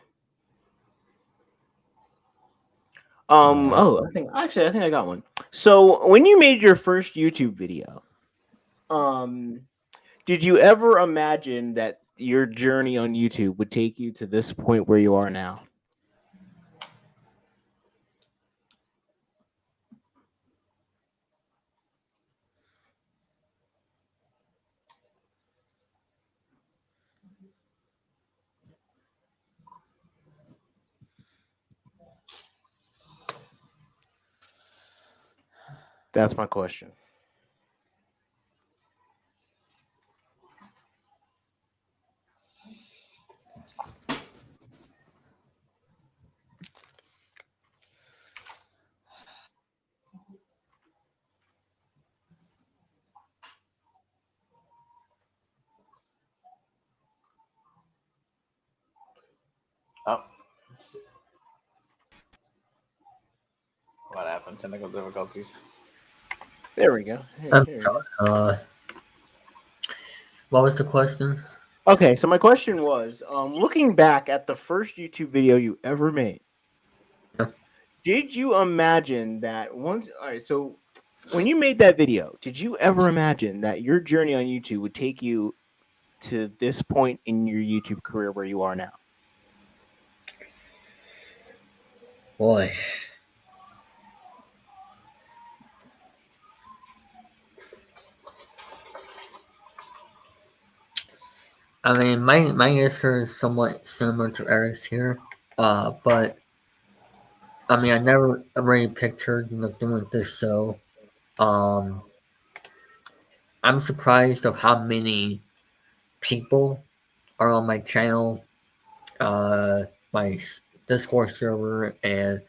Oh, I think I got one. So when you made your first YouTube video, um, did you ever imagine that your journey on YouTube would take you to this point where you are now? That's my question. Oh, what happened? Technical difficulties. There we go. I'm Here it sorry. is. What was the question? Okay, so my question was, looking back at the first YouTube video you ever made, Yeah. did you imagine that once? All right, so when you made that video, did you ever imagine that your journey on YouTube would take you to this point in your YouTube career where you are now? Boy. I mean, my answer is somewhat similar to Eric's here. But I mean, I never really pictured doing this show. Um, I'm surprised of how many people are on my channel, my Discord server, and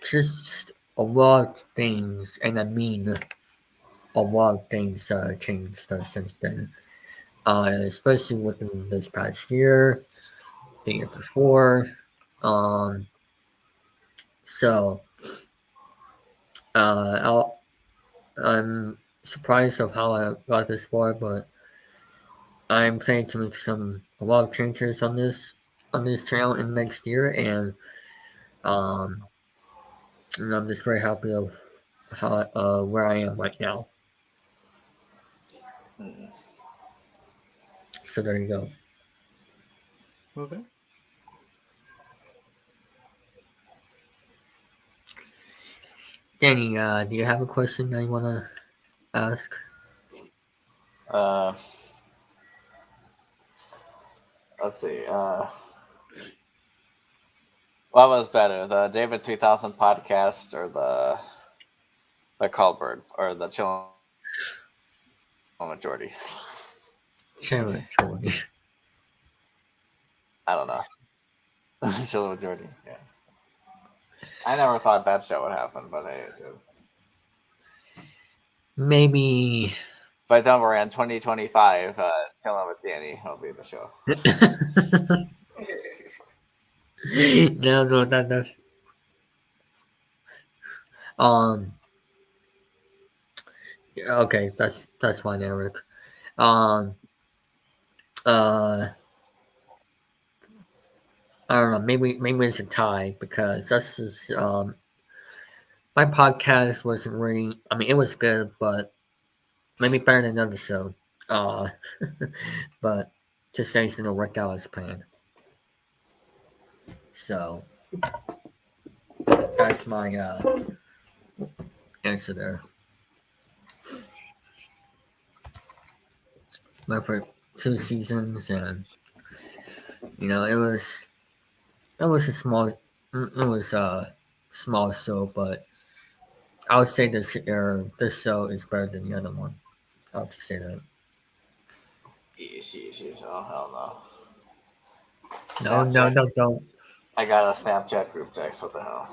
just a lot of things. And I mean, a lot of things changed since then. Especially within this past year, the year before. Um, so I'll I'm surprised of how I got this far, but I'm planning to make a lot of changes on this channel in next year, um, and I'm just very happy of how where I am right now. Hmm. So there you go. Okay. Danny, do you have a question that you want to ask? Uh, let's see. What was better, the David 3000 podcast or the Callbird or the Chilling Majority? Sure, sure. I don't know. Chilling Majority. Yeah. I never thought that show would happen, but hey, it did. Maybe. But don't worry, in 2025, Chilling with Danny will be the show. No, no, that's um. Okay, that's fine, Eric. Um. Uh. I don't know. Maybe it's a tie because that's just my podcast wasn't really. I mean, it was good, but maybe better than another show. Uh. But just things didn't work out as planned. So that's my answer there. Went for 2 seasons, and it was a small it was a small show, but I would say this show is better than the other one. I'll just say that. Yeesh, yeesh, yeesh. Oh, hell no. No, no, Snapchat. no, don't. I got a Snapchat group text. What the hell?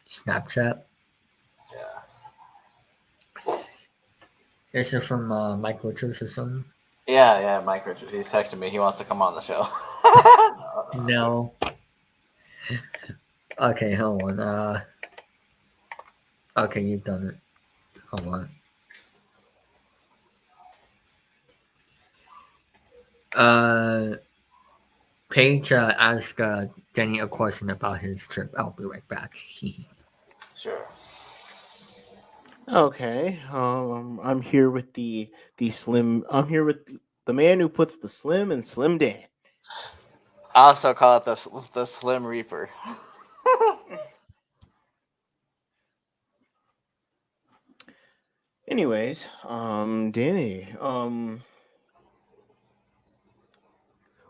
Snapchat. Yeah. Is it from Mike Richards or something? Yeah, yeah, Mike Richards. He's texting me. He wants to come on the show. No, I'm No. Okay, hold on. Okay, you've done it. Hold on. Uh, Paige asked Danny a question about his trip. I'll be right back. sure. Okay. I'm here with the slim. I'm here with the man who puts the slim and Slim Dan. I also call it the Slim Reaper. Anyways, Danny,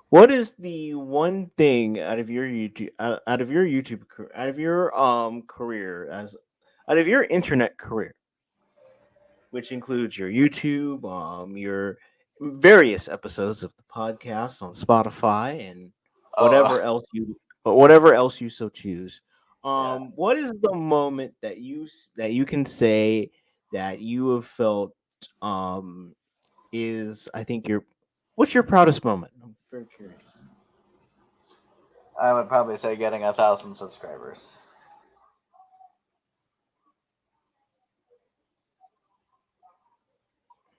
what is the one thing out of your out of your career as out of your internet career, which includes your YouTube, your various episodes of the podcast on Spotify and Oh, whatever else whatever else you so choose. yeah. What is the moment that you can say that you have felt um is I think your what's your proudest moment? I'm very curious. I would probably say getting 1,000 subscribers.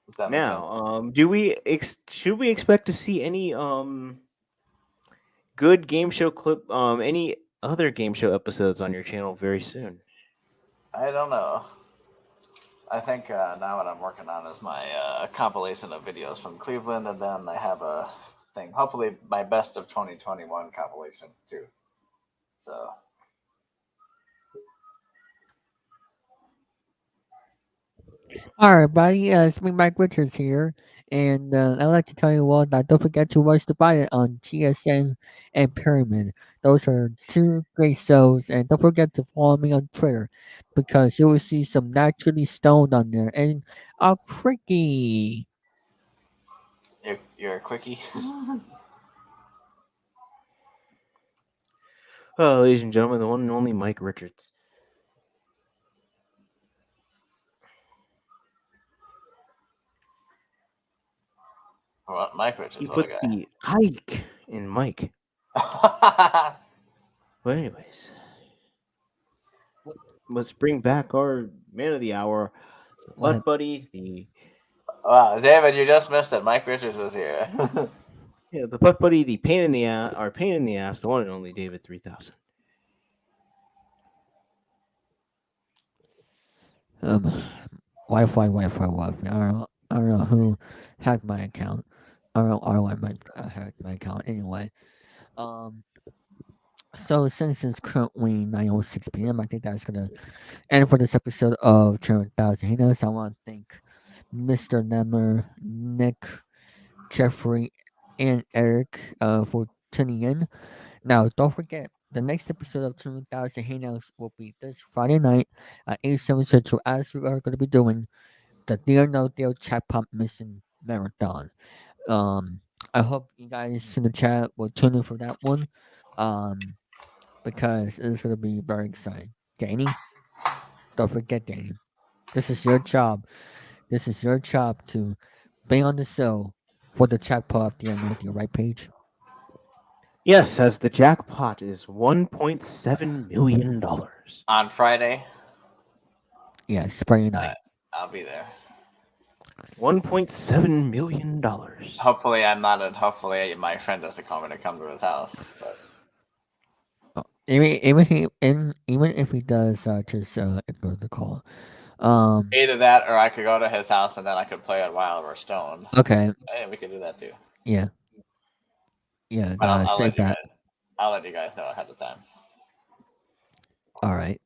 If that makes sense. Now, should we expect to see any good game show any other game show episodes on your channel very soon? I don't know. I think now what I'm working on is my compilation of videos from Cleveland, and then I have a thing. Hopefully, my best of 2021 compilation too. So All right, buddy. It's me, Mike Richards here, and I'd like to tell you all that don't forget to watch the Buy It on GSN and Pyramid. Those are two great shows, and don't forget to follow me on Twitter because you will see some naturally stoned on there and a quickie. you're a quickie. Ladies and gentlemen, the one and only Mike Richards. Well, Mike Richards, He what puts a the Ike in Mike. guy. But anyways, let's bring back our man of the hour, the What? butt buddy, the Wow, David, you just missed it. Mike Richards was here. yeah, the butt buddy, the pain in the ass, our pain in the ass, the one and only David 3000. Um, Wi-Fi. I don't know who hacked my account. I don't know. I might hacked my account anyway. Um, So since it's currently 9:06 p.m., I think that's gonna end for this episode of Chilling3000 Hangouts. I want to thank Mr. Nemmer, Nick, Jeffrey, and Eric for tuning in. Now, don't forget, the next episode of 2000 Hangouts will be this Friday night at 8 7 Central, as we are going to be doing the Dear No Deal Chat Pop Mission Marathon. Um, I hope you guys in the chat will tune in for that one, um, because it's going to be very exciting. Danny, don't forget, Danny. This is your job. This is your job to be on the show for the chat pop Dear No Deal, right, Page? Yes, as the jackpot is $1.7 million. On Friday, Yes, Friday night. I'll be there. $1.7 million. Hopefully, I'm not. Hopefully, my friend doesn't call me to come to his house. But Even if he does, just ignore the call. Um. either that, or I could go to his house and then I could play it while we're stoned. Okay. Hey, we could do that too. Yeah. Yeah. But I'll Save let you that. guys. I'll let you guys know ahead of time. All right.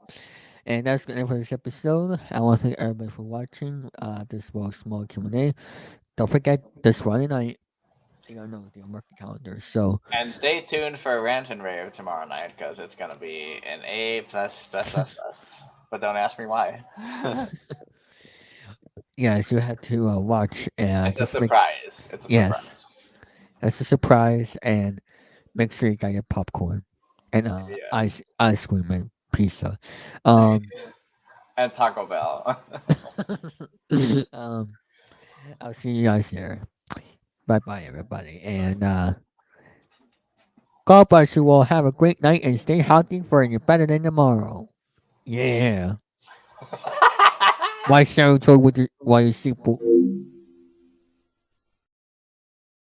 And that's gonna end for this episode. I want to thank everybody for watching. This was small Q&A. Don't forget this Friday night. They are no the market calendar. So And stay tuned for Rant and Rave tomorrow night because it's gonna be an A plus plus plus plus. But don't ask me why. yes, you have to watch and It's a just make surprise. It's a yes, surprise. it's a surprise and make sure you got your popcorn and Yes. ice cream and pizza. Um. And Taco Bell. um. I'll see you guys there. Bye bye, everybody. And God bless you all. Have a great night and stay healthy for you better than tomorrow. Yeah. Why Sarah told with the why you see